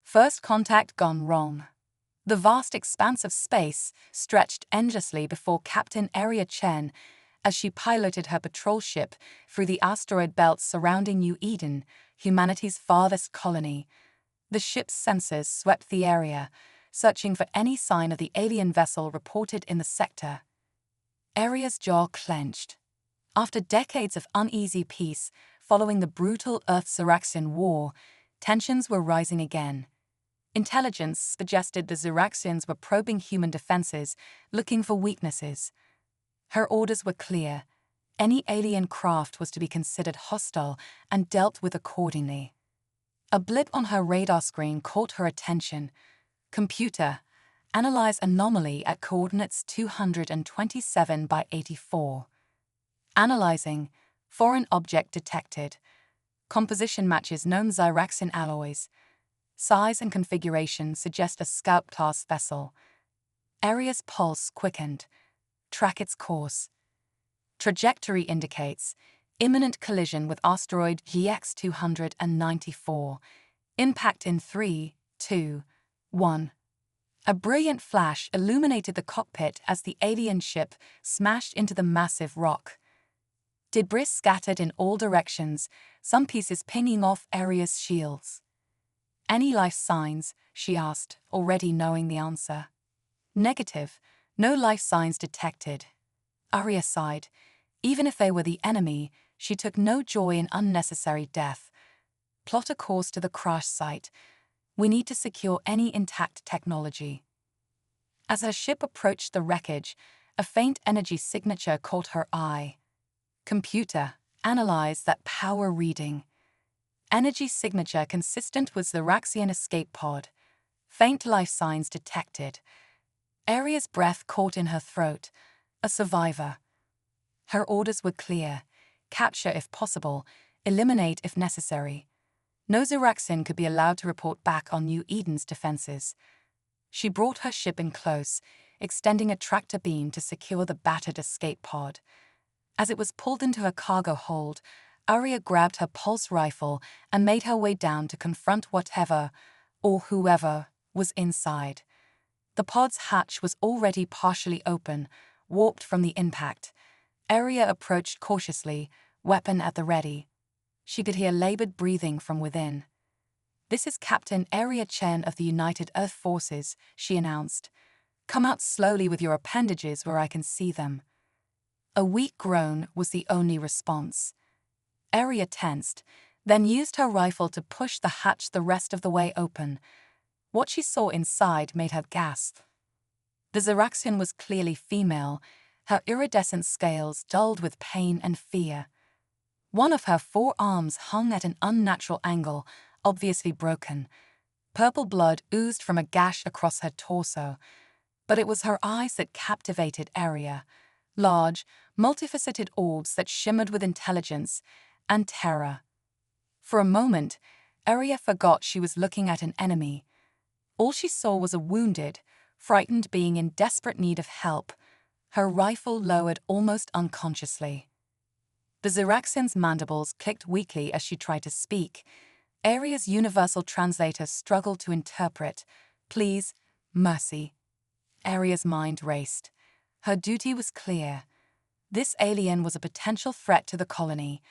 First contact gone wrong. The vast expanse of space stretched endlessly before Captain Aria Chen as she piloted her patrol ship through the asteroid belts surrounding New Eden, humanity's farthest colony. The ship's sensors swept the area, searching for any sign of the alien vessel reported in the sector. Aria's jaw clenched. After decades of uneasy peace following the brutal Earth-Ziraxian War, tensions were rising again. Intelligence suggested the Ziraxians were probing human defenses, looking for weaknesses. Her orders were clear. Any alien craft was to be considered hostile and dealt with accordingly. A blip on her radar screen caught her attention. Computer, analyze anomaly at coordinates 227 by 84. Analyzing, foreign object detected. Composition matches known Ziraxian alloys. Size and configuration suggest a scout-class vessel. Aria's pulse quickened. Track its course. Trajectory indicates imminent collision with asteroid GX-294. Impact in 3, 2, 1. A brilliant flash illuminated the cockpit as the alien ship smashed into the massive rock. Debris scattered in all directions, some pieces pinging off Aria's shields. Any life signs? She asked, already knowing the answer. Negative. No life signs detected. Aria sighed. Even if they were the enemy, she took no joy in unnecessary death. Plot a course to the crash site. We need to secure any intact technology. As her ship approached the wreckage, a faint energy signature caught her eye. Computer, analyze that power reading. Energy signature consistent with Ziraxian escape pod. Faint life signs detected. Aria's breath caught in her throat. A survivor. Her orders were clear. Capture if possible, eliminate if necessary. No Ziraxian could be allowed to report back on New Eden's defenses. She brought her ship in close, extending a tractor beam to secure the battered escape pod. As it was pulled into her cargo hold, Aria grabbed her pulse rifle and made her way down to confront whatever, or whoever, was inside. The pod's hatch was already partially open, warped from the impact. Aria approached cautiously, weapon at the ready. She could hear labored breathing from within. "This is Captain Aria Chen of the United Earth Forces," she announced. "Come out slowly with your appendages where I can see them." A weak groan was the only response. Aria tensed, then used her rifle to push the hatch the rest of the way open. What she saw inside made her gasp. The Ziraxian was clearly female, her iridescent scales dulled with pain and fear. One of her forearms hung at an unnatural angle, obviously broken. Purple blood oozed from a gash across her torso. But it was her eyes that captivated Aria. Large, multifaceted orbs that shimmered with intelligence and terror. For a moment, Aria forgot she was looking at an enemy. All she saw was a wounded, frightened being in desperate need of help, her rifle lowered almost unconsciously. The Ziraxian's mandibles clicked weakly as she tried to speak. Aria's universal translator struggled to interpret. "Please, mercy." Aria's mind raced. Her duty was clear. This alien was a potential threat to the colony,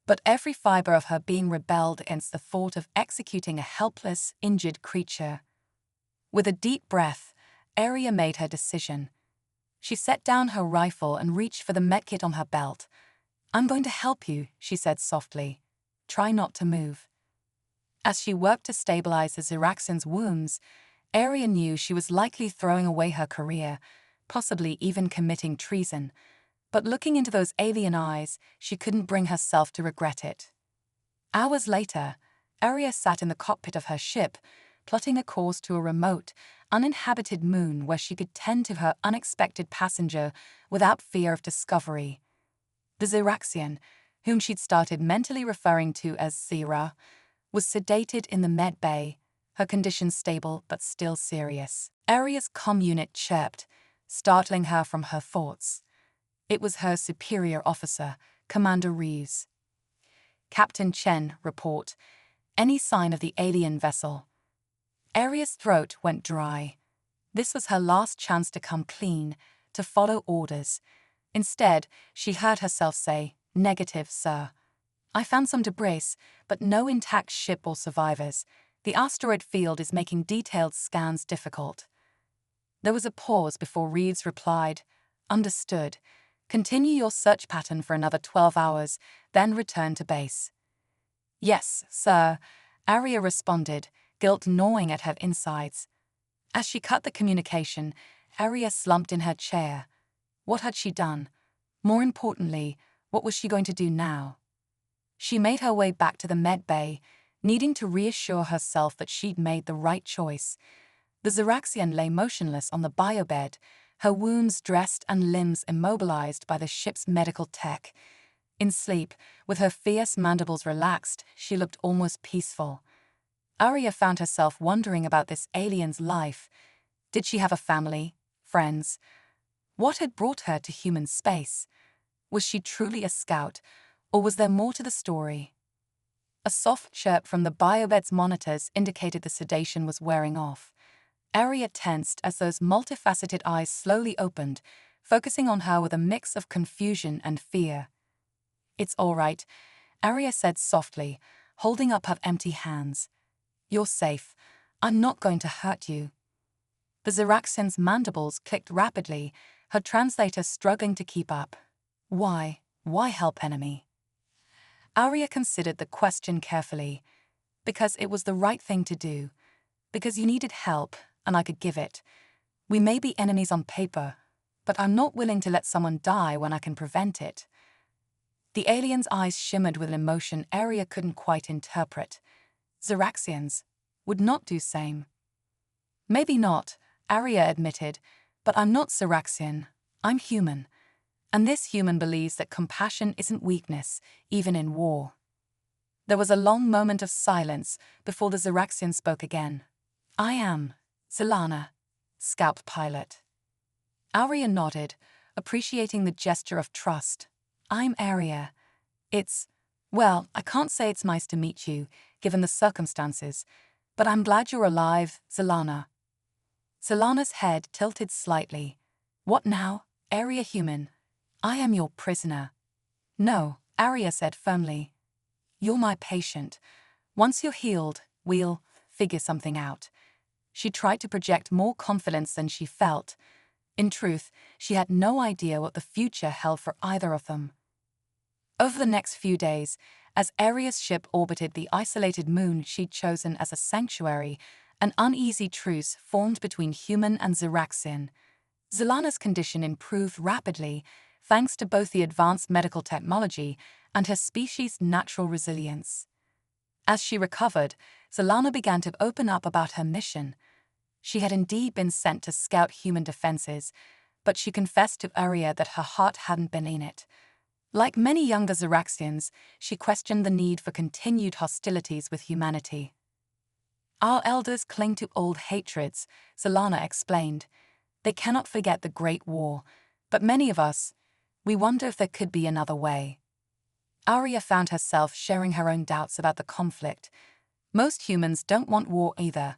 but every fiber of her being rebelled against the thought of executing a helpless, injured creature. With a deep breath, Aria made her decision. She set down her rifle and reached for the medkit on her belt. "I'm going to help you," she said softly. "Try not to move." As she worked to stabilize the Ziraxian's wounds, Aria knew she was likely throwing away her career, possibly even committing treason. But looking into those alien eyes, she couldn't bring herself to regret it. Hours later, Aria sat in the cockpit of her ship, plotting a course to a remote, uninhabited moon where she could tend to her unexpected passenger without fear of discovery. The Ziraxian, whom she'd started mentally referring to as Zira, was sedated in the med bay, her condition stable but still serious. Aria's comm unit chirped, startling her from her thoughts. It was her superior officer, Commander Reeves. "Captain Chen, report. Any sign of the alien vessel?" Aria's throat went dry. This was her last chance to come clean, to follow orders. Instead, she heard herself say, "Negative, sir. I found some debris, but no intact ship or survivors. The asteroid field is making detailed scans difficult." There was a pause before Reeves replied, "Understood. Continue your search pattern for another 12 hours, then return to base." "Yes, sir," Aria responded, guilt gnawing at her insides. As she cut the communication, Aria slumped in her chair. What had she done? More importantly, what was she going to do now? She made her way back to the med bay, needing to reassure herself that she'd made the right choice. The Xeraxian lay motionless on the biobed, her wounds dressed and limbs immobilized by the ship's medical tech. In sleep, with her fierce mandibles relaxed, she looked almost peaceful. Aria found herself wondering about this alien's life. Did she have a family? Friends? What had brought her to human space? Was she truly a scout, or was there more to the story? A soft chirp from the biobed's monitors indicated the sedation was wearing off. Aria tensed as those multifaceted eyes slowly opened, focusing on her with a mix of confusion and fear. "It's all right," Aria said softly, holding up her empty hands. "You're safe. I'm not going to hurt you." The Xeraxian's mandibles clicked rapidly, her translator struggling to keep up. Why help enemy? Aria considered the question carefully. "Because it was the right thing to do. Because you needed help, and I could give it. We may be enemies on paper, but I'm not willing to let someone die when I can prevent it." The alien's eyes shimmered with an emotion Aria couldn't quite interpret. Xeraxians would not do same. "Maybe not," Aria admitted, "but I'm not Xeraxian. I'm human. And this human believes that compassion isn't weakness, even in war." There was a long moment of silence before the Xeraxian spoke again. "I am Zelana, scout pilot." Aria nodded, appreciating the gesture of trust. "I'm Aria. Well, I can't say it's nice to meet you, given the circumstances, but I'm glad you're alive, Zelana." Zelana's head tilted slightly. "What now, Aria human? I am your prisoner." "No," Aria said firmly. "You're my patient. Once you're healed, we'll figure something out." She tried to project more confidence than she felt. In truth, she had no idea what the future held for either of them. Over the next few days, as Aria's ship orbited the isolated moon she'd chosen as a sanctuary, an uneasy truce formed between human and Xeraxian. Zelana's condition improved rapidly, thanks to both the advanced medical technology and her species' natural resilience. As she recovered, Zelana began to open up about her mission. She had indeed been sent to scout human defenses, but she confessed to Aria that her heart hadn't been in it. Like many younger Xeraxians, she questioned the need for continued hostilities with humanity. "Our elders cling to old hatreds," Zelana explained. "They cannot forget the Great War, but many of us, we wonder if there could be another way." Aria found herself sharing her own doubts about the conflict. Most humans don't want war either.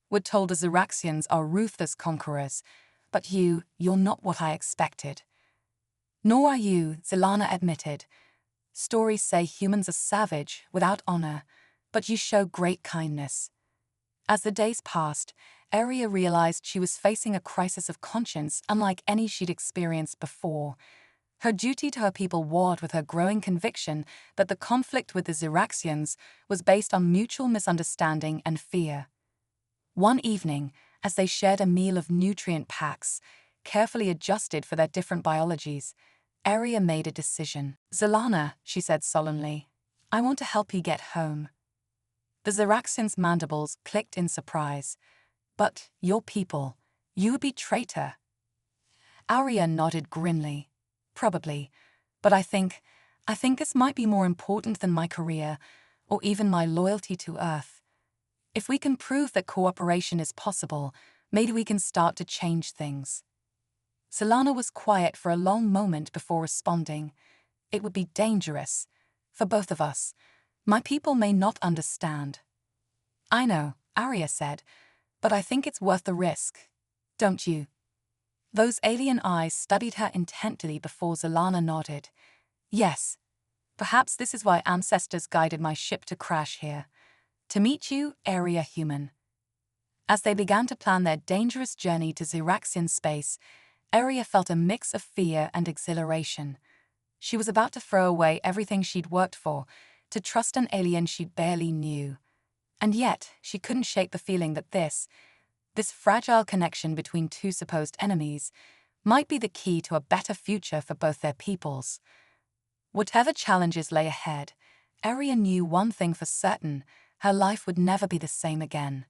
We're told the Xeraxians are ruthless conquerors, but you're not what I expected. "Nor are you," Zelana admitted. "Stories say humans are savage, without honor, but you show great kindness." As the days passed, Aria realized she was facing a crisis of conscience unlike any she'd experienced before. Her duty to her people warred with her growing conviction that the conflict with the Xeraxians was based on mutual misunderstanding and fear. One evening, as they shared a meal of nutrient packs, carefully adjusted for their different biologies, Aria made a decision. "Zelana," she said solemnly, "I want to help you get home." The Xeraxian's mandibles clicked in surprise. "But your people, you would be traitor." Aria nodded grimly. "Probably, but I think this might be more important than my career, or even my loyalty to Earth. If we can prove that cooperation is possible, maybe we can start to change things." Zelana was quiet for a long moment before responding. "It would be dangerous. For both of us. My people may not understand." "I know," Aria said, But I think it's worth the risk, don't you? Those alien eyes studied her intently before Zalana nodded. Yes, perhaps this is why ancestors guided my ship to crash here. To meet you, area human. As they began to plan their dangerous journey to Xeraxian space, Aria felt a mix of fear and exhilaration. She was about to throw away everything she'd worked for, to trust an alien she barely knew. And yet, she couldn't shake the feeling that this fragile connection between two supposed enemies, might be the key to a better future for both their peoples. Whatever challenges lay ahead, Aria knew one thing for certain: her life would never be the same again.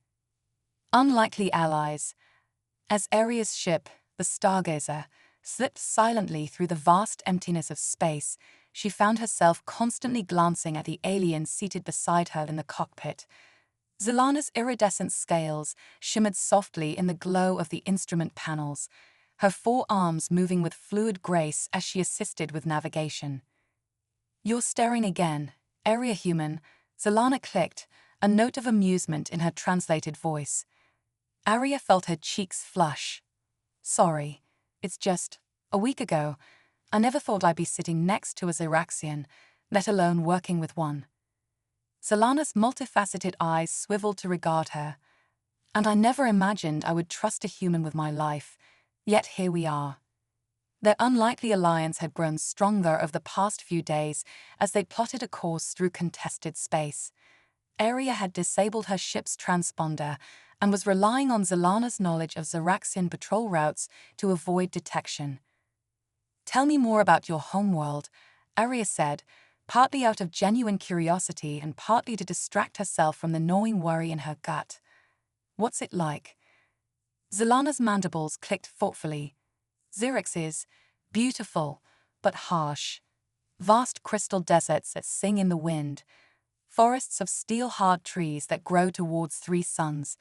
Unlikely allies. As Aria's ship, the Stargazer, slipped silently through the vast emptiness of space, she found herself constantly glancing at the alien seated beside her in the cockpit. Zalana's iridescent scales shimmered softly in the glow of the instrument panels, her 4 arms moving with fluid grace as she assisted with navigation. "You're staring again, Aria human," Zalana clicked, a note of amusement in her translated voice. Aria felt her cheeks flush. "Sorry, it's just, a week ago, I never thought I'd be sitting next to a Xeraxian, let alone working with one." Zalana's multifaceted eyes swiveled to regard her. "And I never imagined I would trust a human with my life, yet here we are." Their unlikely alliance had grown stronger over the past few days as they plotted a course through contested space. Aria had disabled her ship's transponder and was relying on Zalana's knowledge of Xeraxian patrol routes to avoid detection. "Tell me more about your homeworld," Aria said, partly out of genuine curiosity and partly to distract herself from the gnawing worry in her gut. "What's it like?" Zalana's mandibles clicked thoughtfully. "Xerix is beautiful, but harsh. Vast crystal deserts that sing in the wind. Forests of steel-hard trees that grow towards 3 suns.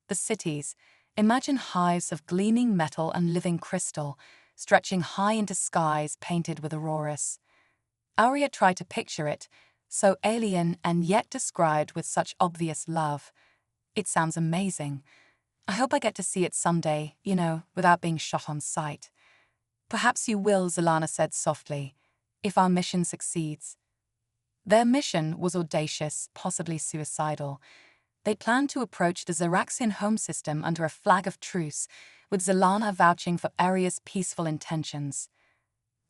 The cities, imagine hives of gleaming metal and living crystal, stretching high into skies painted with auroras." Aria tried to picture it, so alien and yet described with such obvious love. "It sounds amazing. I hope I get to see it someday, without being shot on sight." "Perhaps you will," Zalana said softly, "if our mission succeeds." Their mission was audacious, possibly suicidal. They planned to approach the Xeraxian home system under a flag of truce, with Zalana vouching for Aria's peaceful intentions.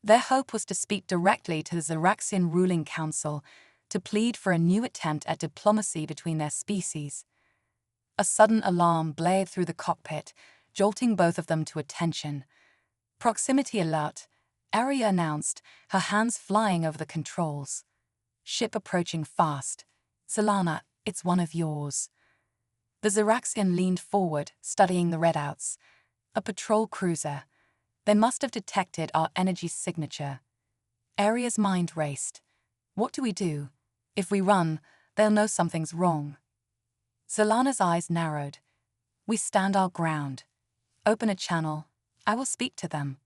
Their hope was to speak directly to the Xeraxian ruling council, to plead for a new attempt at diplomacy between their species. A sudden alarm blared through the cockpit, jolting both of them to attention. "Proximity alert," Aria announced, her hands flying over the controls. "Ship approaching fast. Zalana, it's one of yours." The Xeraxian leaned forward, studying the readouts. "A patrol cruiser. They must have detected our energy signature." Aria's mind raced. "What do we do? If we run, they'll know something's wrong." Zalana's eyes narrowed. "We stand our ground. Open a channel. I will speak to them."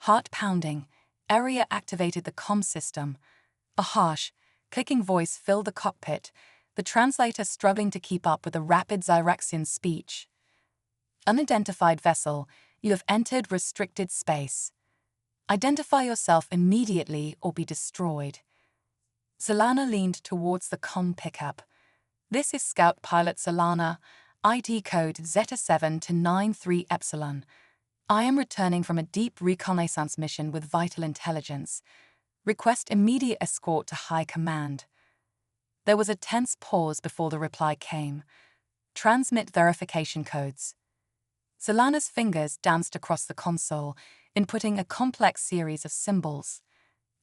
Heart pounding, Aria activated the comm system. A harsh, clicking voice filled the cockpit, the translator struggling to keep up with the rapid Xeraxian speech. "Unidentified vessel, you have entered restricted space. Identify yourself immediately or be destroyed." Zalana leaned towards the comm pickup. "This is Scout Pilot Zalana, ID code Zeta-7 to 93 Epsilon. I am returning from a deep reconnaissance mission with vital intelligence. Request immediate escort to High Command." There was a tense pause before the reply came. "Transmit verification codes." Zalana's fingers danced across the console, inputting a complex series of symbols.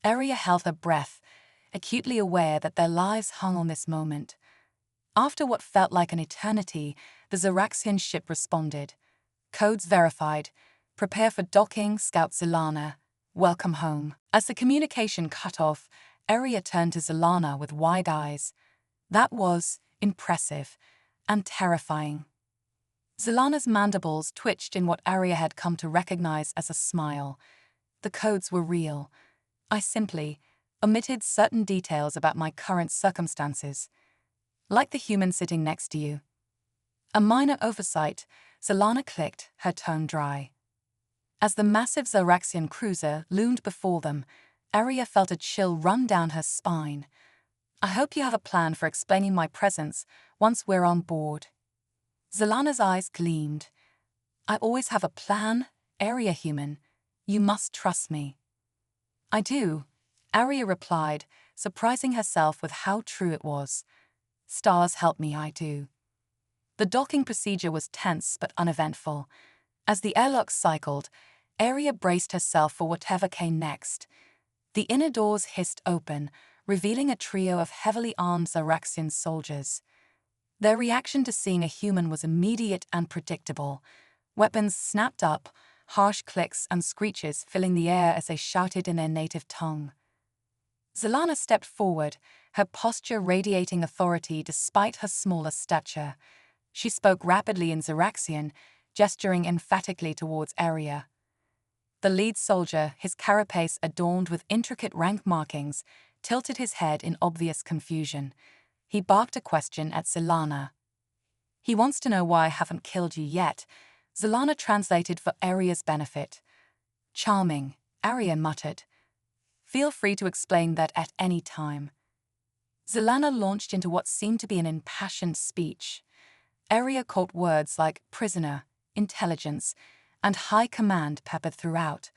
Aria held her breath, acutely aware that their lives hung on this moment. After what felt like an eternity, the Xeraxian ship responded. "Codes verified. Prepare for docking, Scout Zalana. Welcome home." As the communication cut off, Aria turned to Zalana with wide eyes. That was impressive and terrifying. Zalana's mandibles twitched in what Aria had come to recognize as a smile. "The codes were real. I simply omitted certain details about my current circumstances. Like the human sitting next to you." A minor oversight, Zelana clicked, her tone dry. As the massive Zaraxian cruiser loomed before them, Arya felt a chill run down her spine. I hope you have a plan for explaining my presence once we're on board. Zelana's eyes gleamed. I always have a plan, Arya human. You must trust me. I do, Arya replied, surprising herself with how true it was. Stars help me, I do. The docking procedure was tense but uneventful. As the airlock cycled, Arya braced herself for whatever came next. The inner doors hissed open, revealing a trio of heavily armed Zaraxian soldiers. Their reaction to seeing a human was immediate and predictable. Weapons snapped up, harsh clicks and screeches filling the air as they shouted in their native tongue. Zelana stepped forward, her posture radiating authority despite her smaller stature. She spoke rapidly in Zaraxian, gesturing emphatically towards Arya. The lead soldier, his carapace adorned with intricate rank markings, tilted his head in obvious confusion. He barked a question at Zelana. He wants to know why I haven't killed you yet. Zelana translated for Arya's benefit. Charming, Arya muttered. Feel free to explain that at any time. Zelana launched into what seemed to be an impassioned speech. Arya caught words like prisoner, intelligence, and high command peppered throughout.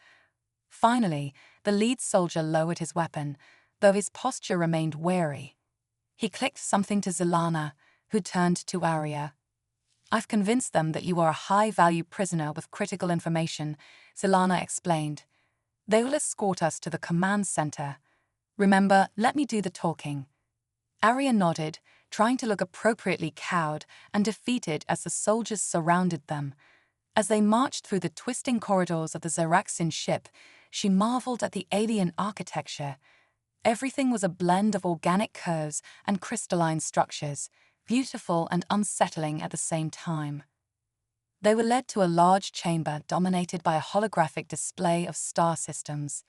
Finally, the lead soldier lowered his weapon, though his posture remained wary. He clicked something to Zelana, who turned to Arya. I've convinced them that you are a high-value prisoner with critical information, Zelana explained. They will escort us to the command center. Remember, let me do the talking. Arya nodded, trying to look appropriately cowed and defeated as the soldiers surrounded them. As they marched through the twisting corridors of the Zaraxian ship, she marveled at the alien architecture. Everything was a blend of organic curves and crystalline structures, beautiful and unsettling at the same time. They were led to a large chamber dominated by a holographic display of star systems.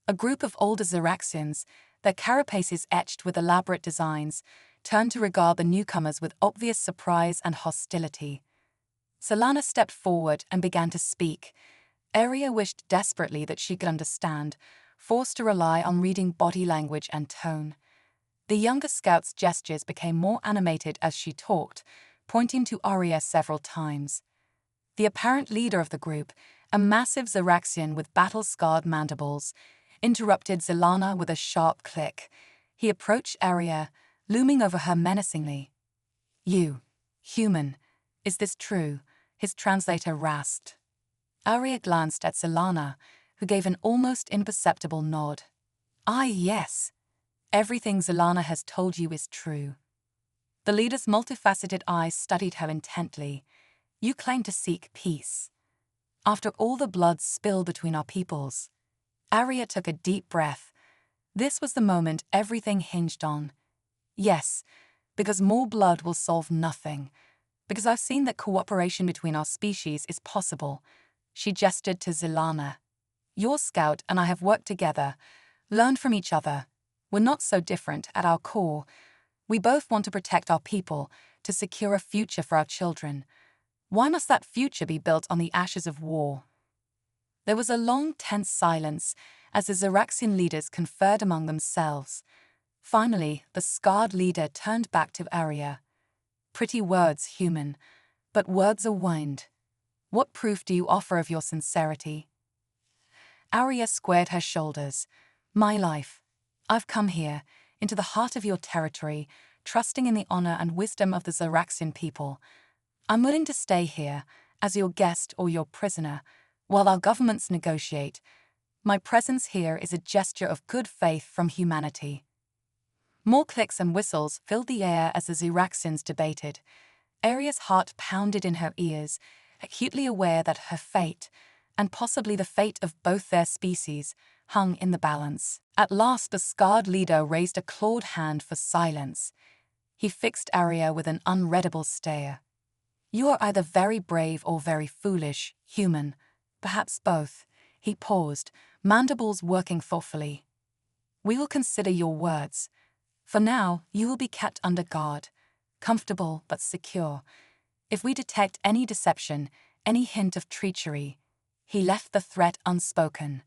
A group of older Zaraxians, their carapaces etched with elaborate designs, turned to regard the newcomers with obvious surprise and hostility. Zelana stepped forward and began to speak. Arya wished desperately that she could understand, forced to rely on reading body language and tone. The younger scout's gestures became more animated as she talked, pointing to Arya several times. The apparent leader of the group, a massive Zaraxian with battle-scarred mandibles, interrupted Zelana with a sharp click. He approached Arya, looming over her menacingly. You, human, is this true? His translator rasped. Arya glanced at Zelana, who gave an almost imperceptible nod. Yes. Everything Zelana has told you is true. The leader's multifaceted eyes studied her intently. You claim to seek peace. After all the blood spilled between our peoples. Arya took a deep breath. This was the moment everything hinged on. Yes, because more blood will solve nothing. Because I've seen that cooperation between our species is possible. She gestured to Zelana. Your scout and I have worked together, learned from each other. We're not so different at our core. We both want to protect our people, to secure a future for our children. Why must that future be built on the ashes of war? There was a long, tense silence as the Zaraxian leaders conferred among themselves. Finally, the scarred leader turned back to Arya. Pretty words, human, but words are wind. What proof do you offer of your sincerity? Arya squared her shoulders. My life. I've come here, into the heart of your territory, trusting in the honor and wisdom of the Zaraxian people. I'm willing to stay here, as your guest or your prisoner, while our governments negotiate. My presence here is a gesture of good faith from humanity. More clicks and whistles filled the air as the Zaraxians debated. Arya's heart pounded in her ears, acutely aware that her fate, and possibly the fate of both their species, hung in the balance. At last the scarred leader raised a clawed hand for silence. He fixed Arya with an unreadable stare. You are either very brave or very foolish, human. Perhaps both. He paused, mandibles working thoughtfully. We will consider your words. For now, you will be kept under guard, comfortable but secure. If we detect any deception, any hint of treachery, he left the threat unspoken.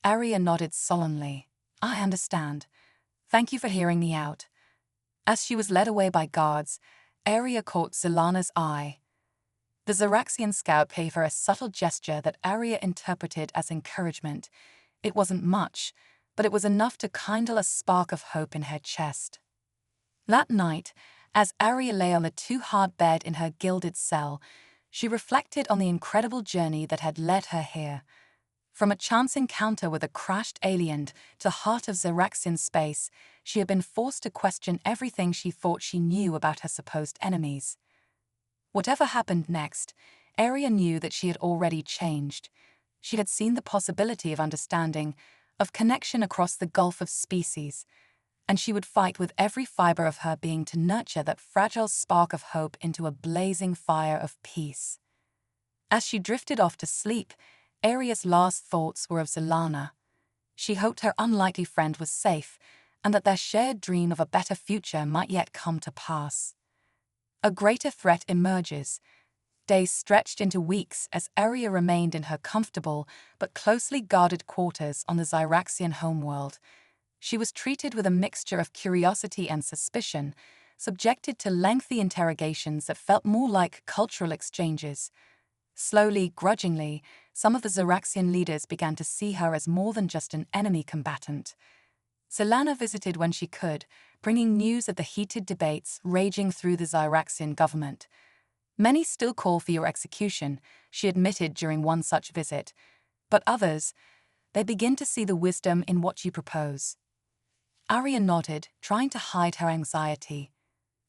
Arya nodded solemnly. I understand. Thank you for hearing me out. As she was led away by guards, Arya caught Zelaana's eye. The Zaraxian scout gave her a subtle gesture that Arya interpreted as encouragement. It wasn't much, but it was enough to kindle a spark of hope in her chest. That night, as Arya lay on the too-hard bed in her gilded cell, she reflected on the incredible journey that had led her here. From a chance encounter with a crashed alien to the heart of Zaraxian space, she had been forced to question everything she thought she knew about her supposed enemies. Whatever happened next, Arya knew that she had already changed. She had seen the possibility of understanding, of connection across the gulf of species, and she would fight with every fiber of her being to nurture that fragile spark of hope into a blazing fire of peace. As she drifted off to sleep, Arya's last thoughts were of Zelaana. She hoped her unlikely friend was safe, and that their shared dream of a better future might yet come to pass. A greater threat emerges. Days stretched into weeks as Arya remained in her comfortable but closely guarded quarters on the Zaraxian homeworld. She was treated with a mixture of curiosity and suspicion, subjected to lengthy interrogations that felt more like cultural exchanges. Slowly, grudgingly, some of the Zaraxian leaders began to see her as more than just an enemy combatant. Zelaana visited when she could, bringing news of the heated debates raging through the Zaraxian government. Many still call for your execution, she admitted during one such visit. But others, they begin to see the wisdom in what you propose. Arya nodded, trying to hide her anxiety.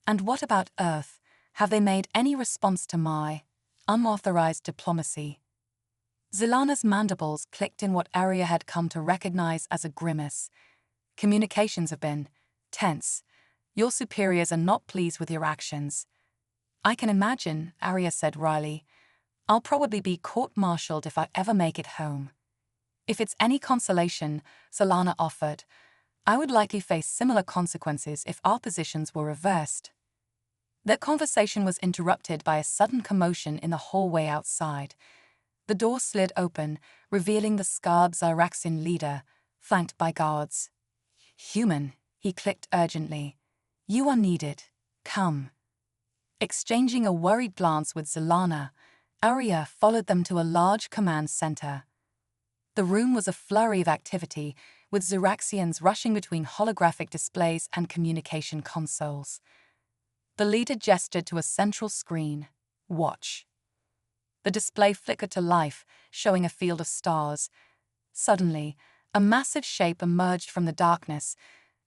And what about Earth? Have they made any response to my unauthorized diplomacy? Zelaana's mandibles clicked in what Arya had come to recognize as a grimace. Communications have been tense. Your superiors are not pleased with your actions. I can imagine, Arya said wryly. I'll probably be court-martialed if I ever make it home. If it's any consolation, Zelaana offered, I would likely face similar consequences if our positions were reversed. Their conversation was interrupted by a sudden commotion in the hallway outside. The door slid open, revealing the scarred Zaraxian leader, flanked by guards. Human, he clicked urgently. You are needed. Come. Exchanging a worried glance with Zelaana, Arya followed them to a large command center. The room was a flurry of activity, with Zaraxians rushing between holographic displays and communication consoles. The leader gestured to a central screen. Watch. The display flickered to life, showing a field of stars. Suddenly, a massive shape emerged from the darkness,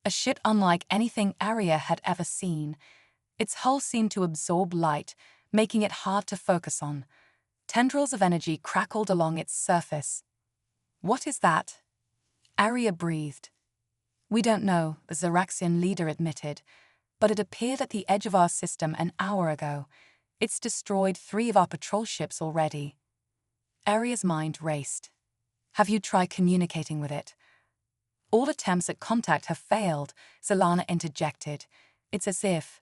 a ship unlike anything Arya had ever seen. Its hull seemed to absorb light, making it hard to focus on. Tendrils of energy crackled along its surface. What is that? Arya breathed. We don't know, the Zaraxian leader admitted, but it appeared at the edge of our system an hour ago. It's destroyed 3 of our patrol ships already. Arya's mind raced. Have you tried communicating with it? All attempts at contact have failed, Zelaana interjected. It's as if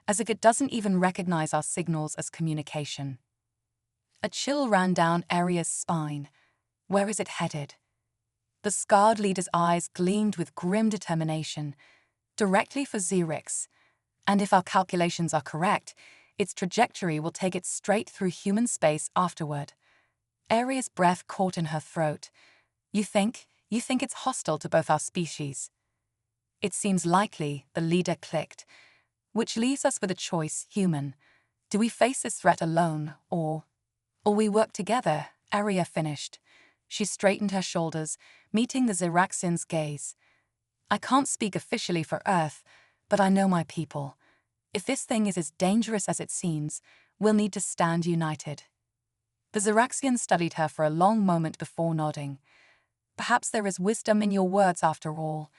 it doesn't even recognize our signals as communication. A chill ran down Arya's spine. Where is it headed? The scarred leader's eyes gleamed with grim determination. Directly for Xerix. And if our calculations are correct, its trajectory will take it straight through human space afterward. Arya's breath caught in her throat. You think it's hostile to both our species? It seems likely, the leader clicked. Which leaves us with a choice, human. Do we face this threat alone, or we work together? Arya finished. She straightened her shoulders, meeting the Zaraxian's gaze. I can't speak officially for Earth, but I know my people. If this thing is as dangerous as it seems, we'll need to stand united. The Zaraxian studied her for a long moment before nodding. Perhaps there is wisdom in your words after all.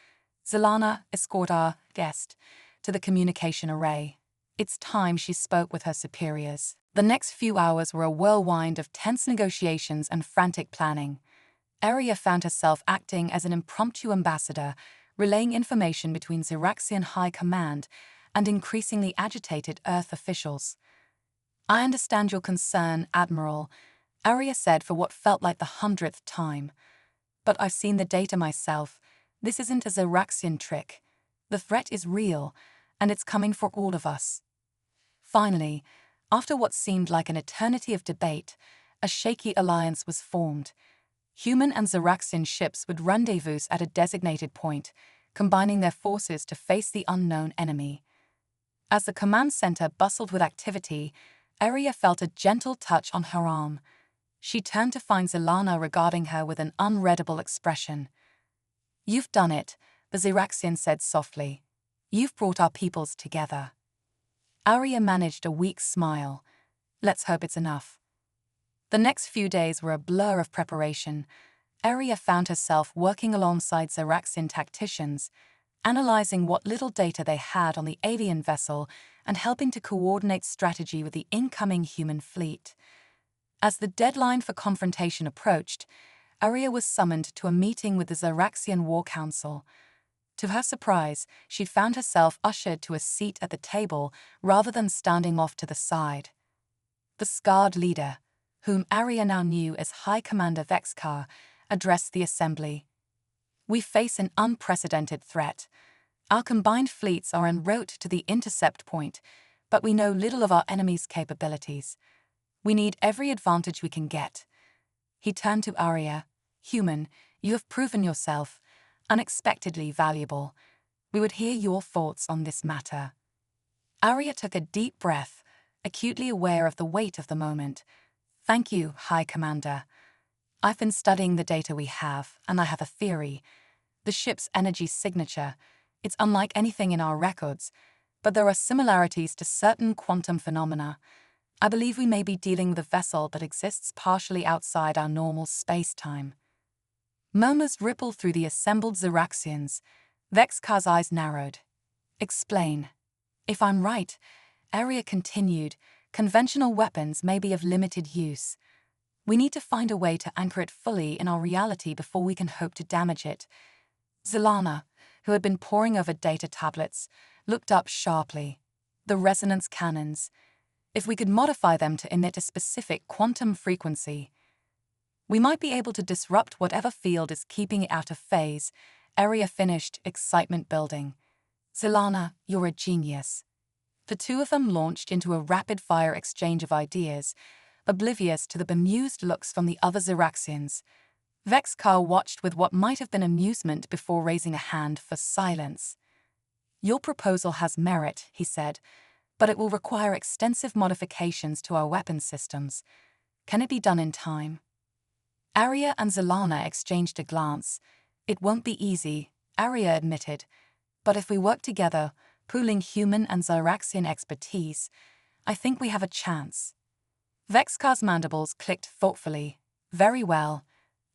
Zelaana, escort our guest to the communication array. It's time she spoke with her superiors. The next few hours were a whirlwind of tense negotiations and frantic planning. Arya found herself acting as an impromptu ambassador, relaying information between Zaraxian High Command and increasingly agitated Earth officials. I understand your concern, Admiral, Arya said for what felt like the 100th time. But I've seen the data myself. This isn't a Zeraxian trick. The threat is real, and it's coming for all of us. Finally, after what seemed like an eternity of debate, a shaky alliance was formed. Human and Zeraxian ships would rendezvous at a designated point, combining their forces to face the unknown enemy. As the command center bustled with activity, Arya felt a gentle touch on her arm. She turned to find Zelana regarding her with an unreadable expression. "You've done it," the Zeraxian said softly. "You've brought our peoples together." Arya managed a weak smile. Let's hope it's enough. The next few days were a blur of preparation. Arya found herself working alongside Zeraxian tacticians, analyzing what little data they had on the alien vessel and helping to coordinate strategy with the incoming human fleet. As the deadline for confrontation approached, Arya was summoned to a meeting with the Zeraxian War Council. To her surprise, she found herself ushered to a seat at the table rather than standing off to the side. The scarred leader, whom Arya now knew as High Commander Vexkar, addressed the assembly. "We face an unprecedented threat. Our combined fleets are en route to the intercept point, but we know little of our enemy's capabilities. We need every advantage we can get." He turned to Arya. "Human, you have proven yourself unexpectedly valuable. We would hear your thoughts on this matter." Arya took a deep breath, acutely aware of the weight of the moment. "Thank you, High Commander. I've been studying the data we have, and I have a theory. The ship's energy signature, it's unlike anything in our records, but there are similarities to certain quantum phenomena. I believe we may be dealing with a vessel that exists partially outside our normal space-time." Murmurs rippled through the assembled Zeraxians. Vexkar's eyes narrowed. "Explain." "If I'm right," Arya continued, "conventional weapons may be of limited use. We need to find a way to anchor it fully in our reality before we can hope to damage it." Zelana, who had been poring over data tablets, looked up sharply. "The resonance cannons. If we could modify them to emit a specific quantum frequency, we might be able to disrupt whatever field is keeping it out of phase." Arya finished, excitement building. "Zelana, you're a genius." The two of them launched into a rapid-fire exchange of ideas, oblivious to the bemused looks from the other Zeraxians. Vexkar watched with what might have been amusement before raising a hand for silence. "Your proposal has merit," he said, "but it will require extensive modifications to our weapon systems. Can it be done in time?" Arya and Zelana exchanged a glance. "It won't be easy," Arya admitted, "but if we work together, pooling human and Zeraxian expertise, I think we have a chance." Vexkar's mandibles clicked thoughtfully. "Very well.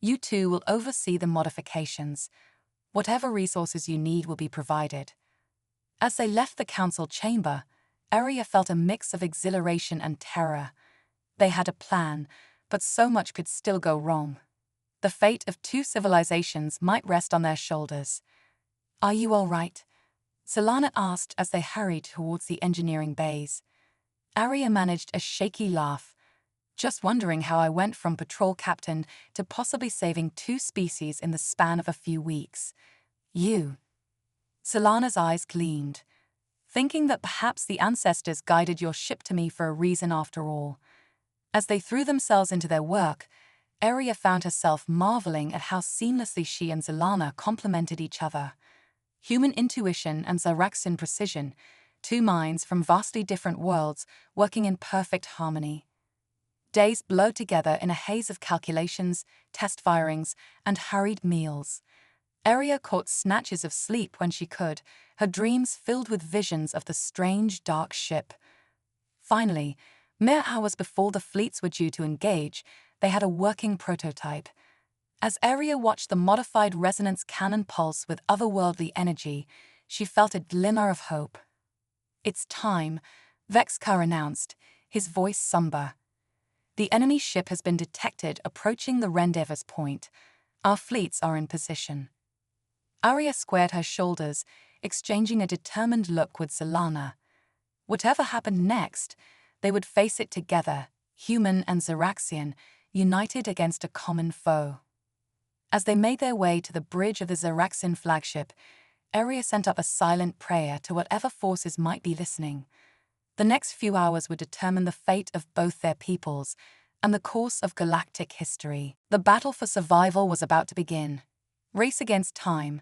You two will oversee the modifications. Whatever resources you need will be provided." As they left the council chamber, Arya felt a mix of exhilaration and terror. They had a plan, but so much could still go wrong. The fate of two civilizations might rest on their shoulders. "Are you all right?" Zelana asked as they hurried towards the engineering bays. Arya managed a shaky laugh. "Just wondering how I went from patrol captain to possibly saving two species in the span of a few weeks. You." Zelana's eyes gleamed. "Thinking that perhaps the ancestors guided your ship to me for a reason after all." As they threw themselves into their work, Arya found herself marveling at how seamlessly she and Zelana complemented each other. Human intuition and Zeraxian precision, two minds from vastly different worlds working in perfect harmony. Days blurred together in a haze of calculations, test firings, and hurried meals. Arya caught snatches of sleep when she could, her dreams filled with visions of the strange, dark ship. Finally, mere hours before the fleets were due to engage, they had a working prototype. As Arya watched the modified resonance cannon pulse with otherworldly energy, she felt a glimmer of hope. "It's time," Vexkar announced, his voice somber. "The enemy ship has been detected approaching the rendezvous point. Our fleets are in position." Arya squared her shoulders, exchanging a determined look with Zelana. Whatever happened next, They would face it together, human and Zeraxian, united against a common foe. As they made their way to the bridge of the Zeraxian flagship, Aria sent up a silent prayer to whatever forces might be listening. The next few hours would determine the fate of both their peoples and the course of galactic history. The battle for survival was about to begin. Race against time.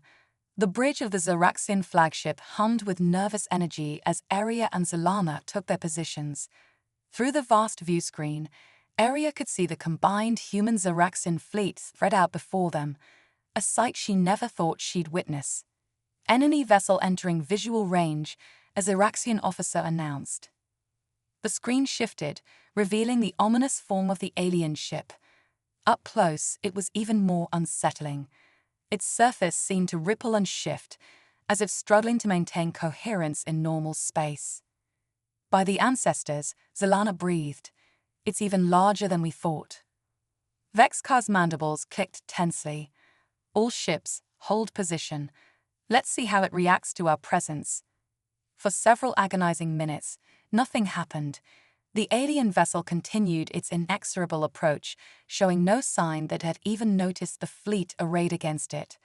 The bridge of the Zeraxian flagship hummed with nervous energy as Aria and Zelana took their positions. Through the vast viewscreen, Aria could see the combined human-Zeraxian fleet spread out before them, a sight she never thought she'd witness. Enemy vessel entering visual range, a Zeraxian officer announced. The screen shifted, revealing the ominous form of the alien ship. Up close, it was even more unsettling. Its surface seemed to ripple and shift, as if struggling to maintain coherence in normal space. By the ancestors, Zelana breathed. It's even larger than we thought. Vexkar's mandibles clicked tensely. All ships, hold position. Let's see how it reacts to our presence. For several agonizing minutes, nothing happened. The alien vessel continued its inexorable approach, showing no sign that it had even noticed the fleet arrayed against it.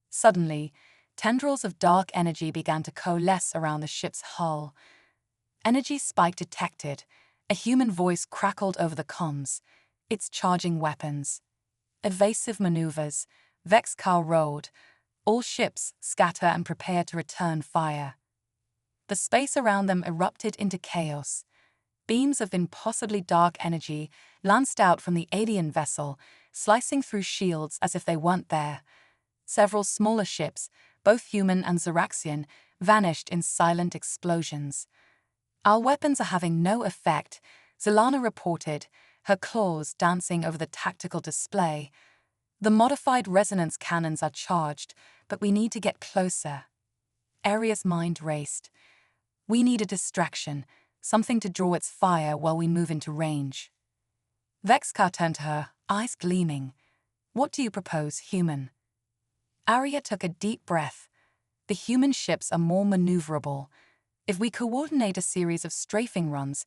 Suddenly, tendrils of dark energy began to coalesce around the ship's hull. Energy spike detected. A human voice crackled over the comms. It's charging weapons. Evasive maneuvers. Vexkar roared. All ships scatter and prepare to return fire. The space around them erupted into chaos. Beams of impossibly dark energy lanced out from the alien vessel, slicing through shields as if they weren't there. Several smaller ships, both human and Zeraxian, vanished in silent explosions. Our weapons are having no effect, Zelana reported, her claws dancing over the tactical display. The modified resonance cannons are charged, but we need to get closer. Aria's mind raced. We need a distraction, something to draw its fire while we move into range. Vexkar turned to her, eyes gleaming. What do you propose, human? Aria took a deep breath. The human ships are more maneuverable. If we coordinate a series of strafing runs,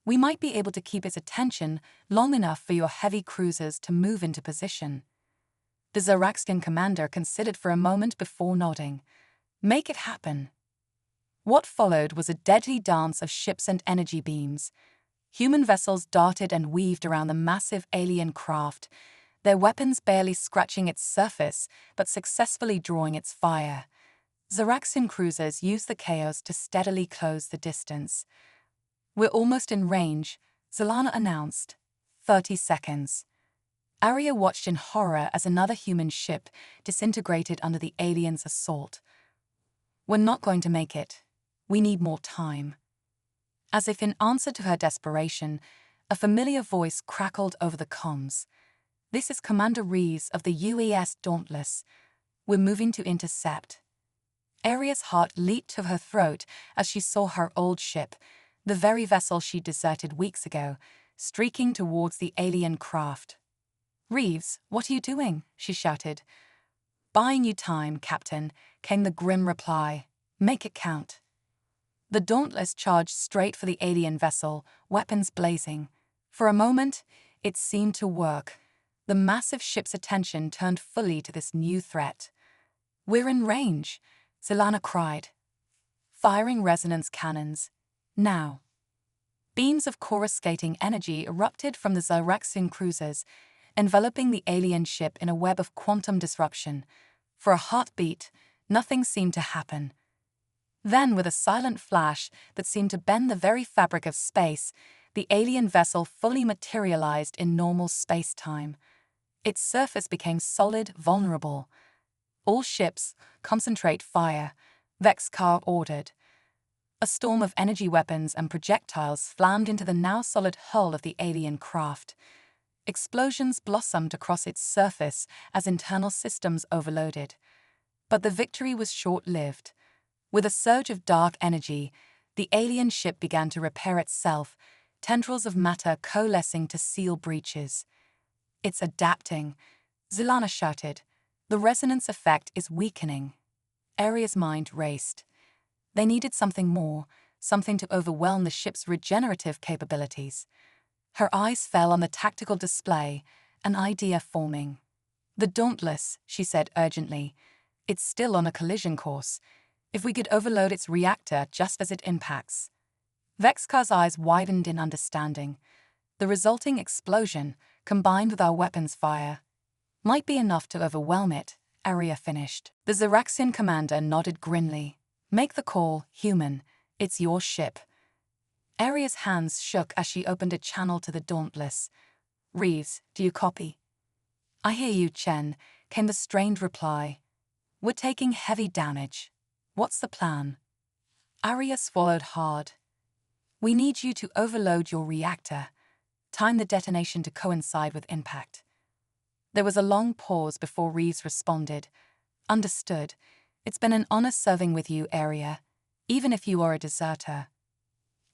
we might be able to keep its attention long enough for your heavy cruisers to move into position. The Zeraxian commander considered for a moment before nodding. Make it happen. What followed was a deadly dance of ships and energy beams. Human vessels darted and weaved around the massive alien craft, their weapons barely scratching its surface but successfully drawing its fire. Zeraxian cruisers used the chaos to steadily close the distance. We're almost in range, Zelana announced. 30 seconds. Aria watched in horror as another human ship disintegrated under the aliens' assault. We're not going to make it. We need more time. As if in answer to her desperation, a familiar voice crackled over the comms. This is Commander Reeves of the UES Dauntless. We're moving to intercept. Aria's heart leaped to her throat as she saw her old ship, the very vessel she deserted weeks ago, streaking towards the alien craft. Reeves, what are you doing? She shouted. Buying you time, Captain, came the grim reply. Make it count. The Dauntless charged straight for the alien vessel, weapons blazing. For a moment, it seemed to work. The massive ship's attention turned fully to this new threat. We're in range, Zelana cried. Firing resonance cannons. Now. Beams of coruscating energy erupted from the Zeraxian cruisers, enveloping the alien ship in a web of quantum disruption. For a heartbeat, nothing seemed to happen. Then, with a silent flash that seemed to bend the very fabric of space, the alien vessel fully materialized in normal space-time. Its surface became solid, vulnerable. All ships, concentrate fire, Vexkar ordered. A storm of energy weapons and projectiles flammed into the now solid hull of the alien craft. Explosions blossomed across its surface as internal systems overloaded. But the victory was short-lived. With a surge of dark energy, the alien ship began to repair itself, tendrils of matter coalescing to seal breaches. It's adapting, Zelana shouted. The resonance effect is weakening. Aria's mind raced. They needed something more, something to overwhelm the ship's regenerative capabilities. Her eyes fell on the tactical display, an idea forming. "The Dauntless," she said urgently. "It's still on a collision course. If we could overload its reactor just as it impacts." Vexkar's eyes widened in understanding. The resulting explosion, combined with our weapons fire, might be enough to overwhelm it, Arya finished. The Xeraxian commander nodded grimly. "Make the call, human. It's your ship." Arya's hands shook as she opened a channel to the Dauntless. "Reeves, do you copy?" "I hear you, Chen," came the strained reply. "We're taking heavy damage. What's the plan?" Arya swallowed hard. "We need you to overload your reactor. Time the detonation to coincide with impact." There was a long pause before Reeves responded. "Understood. It's been an honor serving with you, Arya, even if you are a deserter."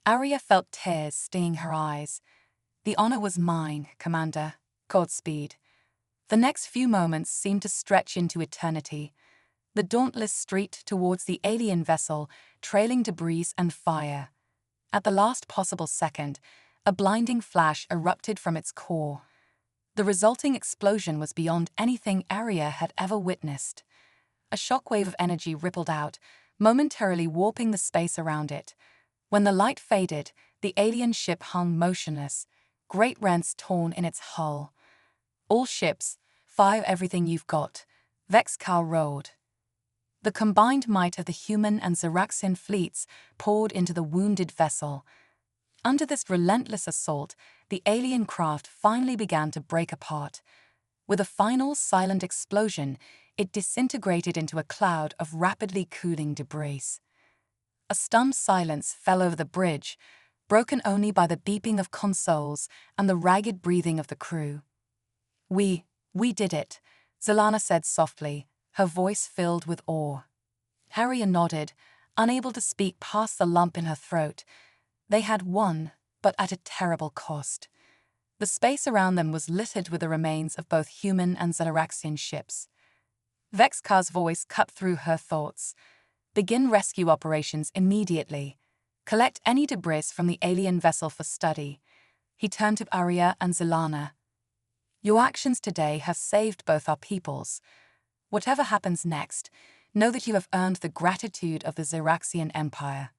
Arya felt tears stinging her eyes. "The honor was mine, Commander. Godspeed." The next few moments seemed to stretch into eternity. The Dauntless streaked towards the alien vessel, trailing debris and fire. At the last possible second, a blinding flash erupted from its core. The resulting explosion was beyond anything Arya had ever witnessed. A shockwave of energy rippled out, momentarily warping the space around it. When the light faded, the alien ship hung motionless, great rents torn in its hull. "All ships, fire everything you've got," Vexkar roared. The combined might of the human and Xeraxian fleets poured into the wounded vessel. Under this relentless assault, the alien craft finally began to break apart. With a final silent explosion, it disintegrated into a cloud of rapidly cooling debris. A stunned silence fell over the bridge, broken only by the beeping of consoles and the ragged breathing of the crew. We did it," Zelana said softly, her voice filled with awe. Arya nodded, unable to speak past the lump in her throat. They had won, but at a terrible cost. The space around them was littered with the remains of both human and Xeraxian ships. Vexkar's voice cut through her thoughts. "Begin rescue operations immediately. Collect any debris from the alien vessel for study." He turned to Arya and Zelana. "Your actions today have saved both our peoples. Whatever happens next, know that you have earned the gratitude of the Xeraxian Empire."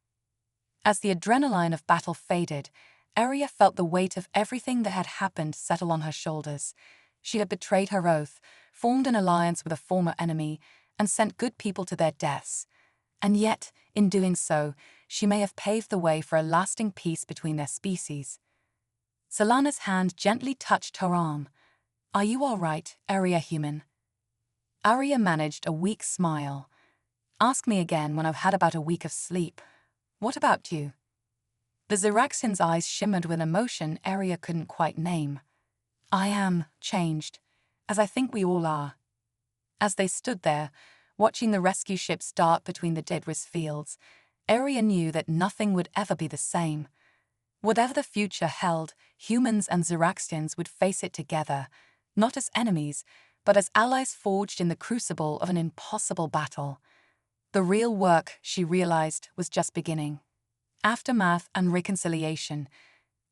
As the adrenaline of battle faded, Arya felt the weight of everything that had happened settle on her shoulders. She had betrayed her oath, formed an alliance with a former enemy, and sent good people to their deaths. And yet, in doing so, she may have paved the way for a lasting peace between their species. Zelana's hand gently touched her arm. "Are you all right, Arya human?" Arya managed a weak smile. "Ask me again when I've had about a week of sleep. What about you?" The Xeraxian's eyes shimmered with emotion Arya couldn't quite name. "I am changed, as I think we all are." As they stood there, watching the rescue ships dart between the debris fields, Arya knew that nothing would ever be the same. Whatever the future held, humans and Xeraxians would face it together, not as enemies, but as allies forged in the crucible of an impossible battle. The real work, she realized, was just beginning. Aftermath and reconciliation.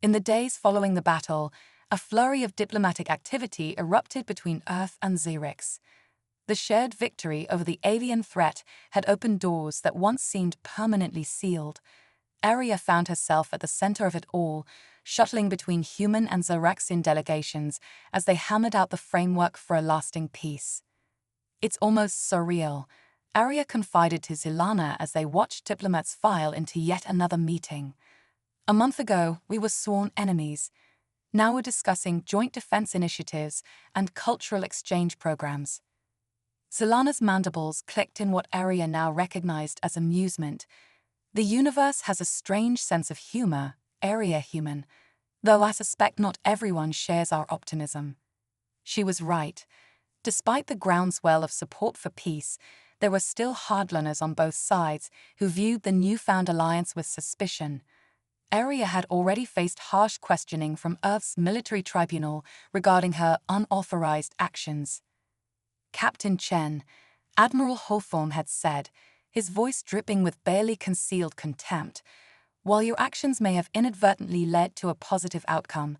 In the days following the battle, a flurry of diplomatic activity erupted between Earth and Xerix. The shared victory over the alien threat had opened doors that once seemed permanently sealed. Arya found herself at the center of it all, shuttling between human and Xeraxian delegations as they hammered out the framework for a lasting peace. "It's almost surreal," Arya confided to Zelana as they watched diplomats file into yet another meeting. "A month ago, we were sworn enemies. Now we're discussing joint defense initiatives and cultural exchange programs." Zelana's mandibles clicked in what Arya now recognized as amusement. "The universe has a strange sense of humor, Arya human, though I suspect not everyone shares our optimism." She was right. Despite the groundswell of support for peace, there were still hardliners on both sides who viewed the newfound alliance with suspicion. Arya had already faced harsh questioning from Earth's military tribunal regarding her unauthorized actions. "Captain Chen," Admiral Hawthorne had said, his voice dripping with barely concealed contempt, While your actions may have inadvertently led to a positive outcome,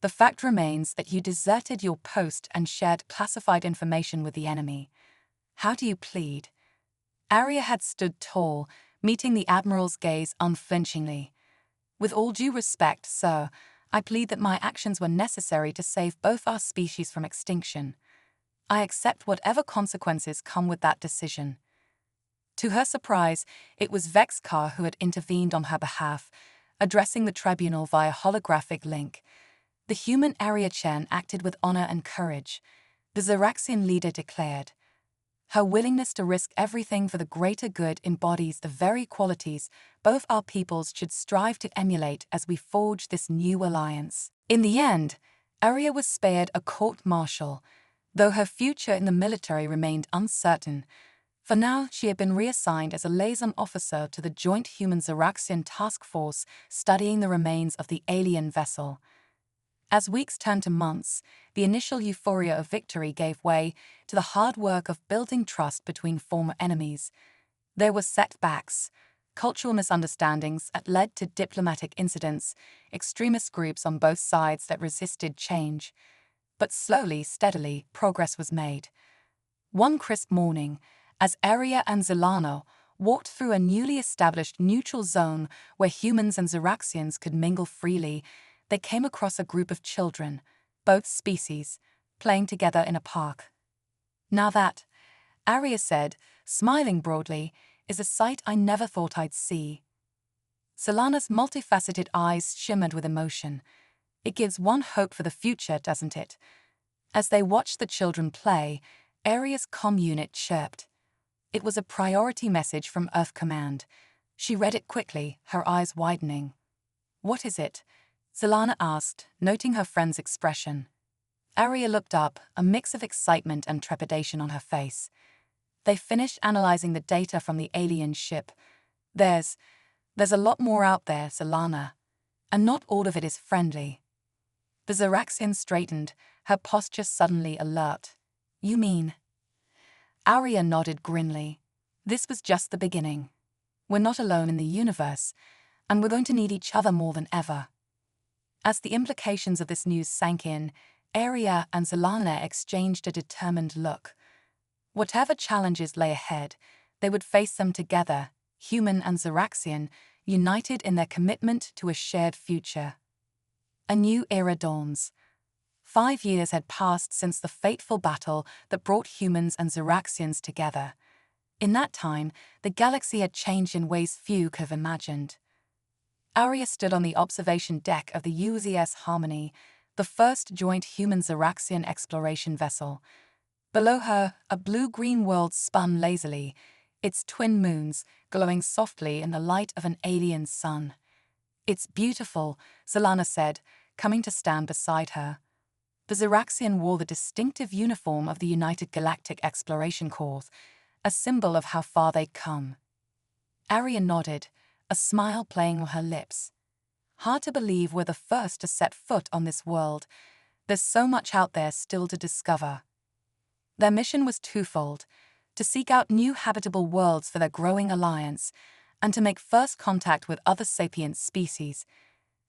the fact remains that you deserted your post and shared classified information with the enemy. How do you plead? Arya had stood tall, meeting the Admiral's gaze unflinchingly. With all due respect, sir, I plead that my actions were necessary to save both our species from extinction. I accept whatever consequences come with that decision. To her surprise, it was Vexkar who had intervened on her behalf, addressing the tribunal via holographic link. The human Arya Chen acted with honor and courage, the Xeraxian leader declared. Her willingness to risk everything for the greater good embodies the very qualities both our peoples should strive to emulate as we forge this new alliance. In the end, Arya was spared a court-martial, though her future in the military remained uncertain. For now, she had been reassigned as a liaison officer to the Joint Human-Xeraxian Task Force studying the remains of the alien vessel. As weeks turned to months, the initial euphoria of victory gave way to the hard work of building trust between former enemies. There were setbacks, cultural misunderstandings that led to diplomatic incidents, extremist groups on both sides that resisted change. But slowly, steadily, progress was made. One crisp morning, as Arya and Zelana walked through a newly established neutral zone where humans and Xeraxians could mingle freely, they came across a group of children, both species, playing together in a park. Now that, Arya said, smiling broadly, is a sight I never thought I'd see. Zelana's multifaceted eyes shimmered with emotion. It gives one hope for the future, doesn't it? As they watched the children play, Arya's comm unit chirped. It was a priority message from Earth Command. She read it quickly, her eyes widening. What is it? Zelana asked, noting her friend's expression. Arya looked up, a mix of excitement and trepidation on her face. They finished analyzing the data from the alien ship. There's a lot more out there, Zelana, and not all of it is friendly. The Xeraxian straightened, her posture suddenly alert. You mean? Arya nodded grimly. This was just the beginning. We're not alone in the universe, and we're going to need each other more than ever. As the implications of this news sank in, Arya and Zelana exchanged a determined look. Whatever challenges lay ahead, they would face them together, human and Xeraxian, united in their commitment to a shared future. A new era dawns. 5 years had passed since the fateful battle that brought humans and Xeraxians together. In that time, the galaxy had changed in ways few could have imagined. Arya stood on the observation deck of the USS Harmony, the first joint human-Xeraxian exploration vessel. Below her, a blue-green world spun lazily, its twin moons glowing softly in the light of an alien sun. It's beautiful, Zelana said, coming to stand beside her. The Xeraxian wore the distinctive uniform of the United Galactic Exploration Corps, a symbol of how far they'd come. Arya nodded, a smile playing on her lips. Hard to believe we're the first to set foot on this world. There's so much out there still to discover. Their mission was twofold: to seek out new habitable worlds for their growing alliance, and to make first contact with other sapient species.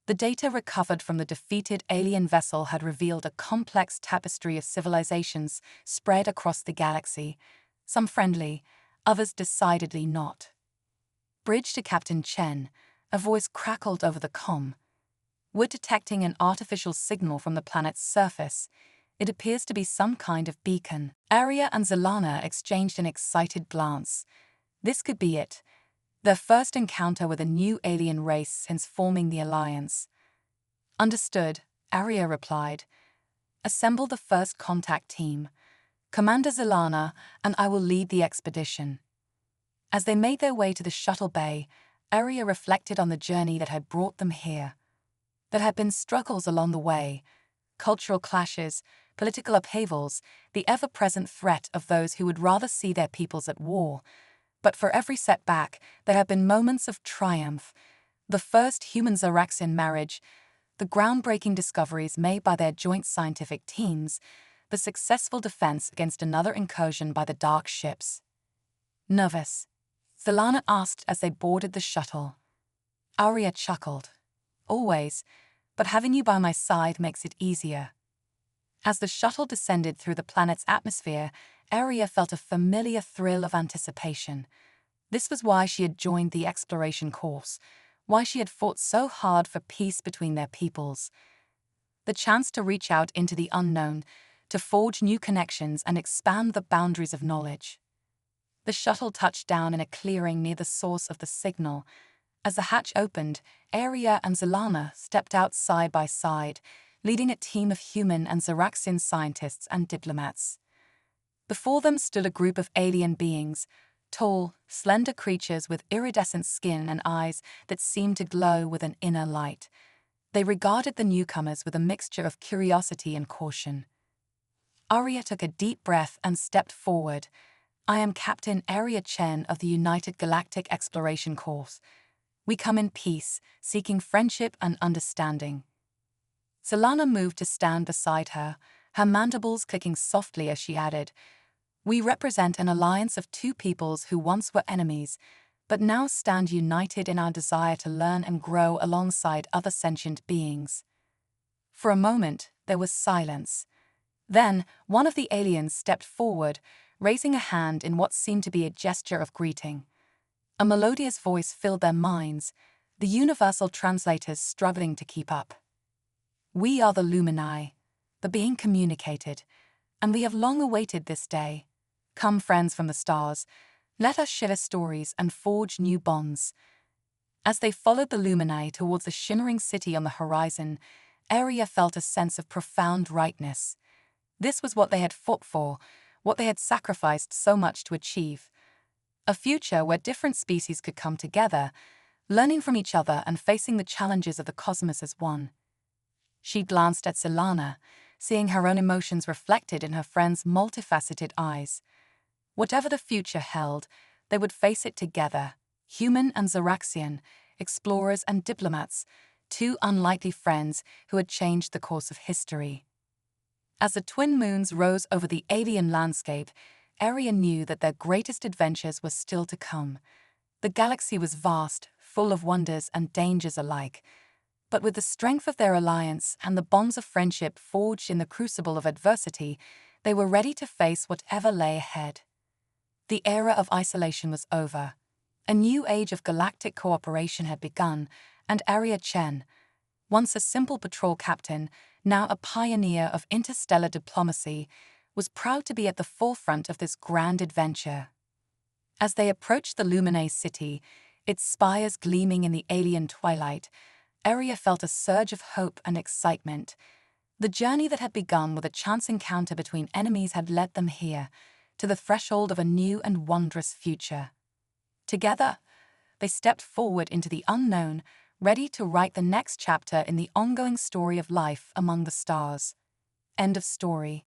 The data recovered from the defeated alien vessel had revealed a complex tapestry of civilizations spread across the galaxy, some friendly, others decidedly not. Bridge to Captain Chen, a voice crackled over the comm. We're detecting an artificial signal from the planet's surface. It appears to be some kind of beacon. Arya and Zelana exchanged an excited glance. This could be it. Their first encounter with a new alien race since forming the alliance. Understood, Arya replied. Assemble the first contact team. Commander Zelana and I will lead the expedition. As they made their way to the shuttle bay, Arya reflected on the journey that had brought them here. There had been struggles along the way, cultural clashes, political upheavals, the ever-present threat of those who would rather see their peoples at war. But for every setback, there had been moments of triumph. The first human-Xeraxian marriage, the groundbreaking discoveries made by their joint scientific teams, the successful defense against another incursion by the dark ships. Nervous? Zelana asked as they boarded the shuttle. Arya chuckled. Always, but having you by my side makes it easier. As the shuttle descended through the planet's atmosphere, Arya felt a familiar thrill of anticipation. This was why she had joined the exploration course, why she had fought so hard for peace between their peoples. The chance to reach out into the unknown, to forge new connections and expand the boundaries of knowledge. The shuttle touched down in a clearing near the source of the signal. As the hatch opened, Arya and Zelana stepped out side by side, leading a team of human and Zaraxian scientists and diplomats. Before them stood a group of alien beings, tall, slender creatures with iridescent skin and eyes that seemed to glow with an inner light. They regarded the newcomers with a mixture of curiosity and caution. Arya took a deep breath and stepped forward. "I am Captain Arya Chen of the United Galactic Exploration Course. We come in peace, seeking friendship and understanding." Zelana moved to stand beside her, her mandibles clicking softly as she added, "We represent an alliance of two peoples who once were enemies, but now stand united in our desire to learn and grow alongside other sentient beings." For a moment, there was silence. Then, one of the aliens stepped forward, raising a hand in what seemed to be a gesture of greeting. A melodious voice filled their minds, the universal translators struggling to keep up. "We are the Lumini, the being communicated, and we have long awaited this day. Come, friends from the stars, let us share stories and forge new bonds." As they followed the Lumini towards the shimmering city on the horizon, Arya felt a sense of profound rightness. This was what they had fought for, what they had sacrificed so much to achieve. A future where different species could come together, learning from each other and facing the challenges of the cosmos as one. She glanced at Zelana, seeing her own emotions reflected in her friend's multifaceted eyes. Whatever the future held, they would face it together, human and Zaraxian, explorers and diplomats, two unlikely friends who had changed the course of history. As the twin moons rose over the alien landscape, Arya knew that their greatest adventures were still to come. The galaxy was vast, full of wonders and dangers alike. But with the strength of their alliance and the bonds of friendship forged in the crucible of adversity, they were ready to face whatever lay ahead. The era of isolation was over. A new age of galactic cooperation had begun, and Arya Chen, once a simple patrol captain, now a pioneer of interstellar diplomacy, was proud to be at the forefront of this grand adventure. As they approached the Lumine city, its spires gleaming in the alien twilight, Arya felt a surge of hope and excitement. The journey that had begun with a chance encounter between enemies had led them here, to the threshold of a new and wondrous future. Together, they stepped forward into the unknown, ready to write the next chapter in the ongoing story of life among the stars. End of story.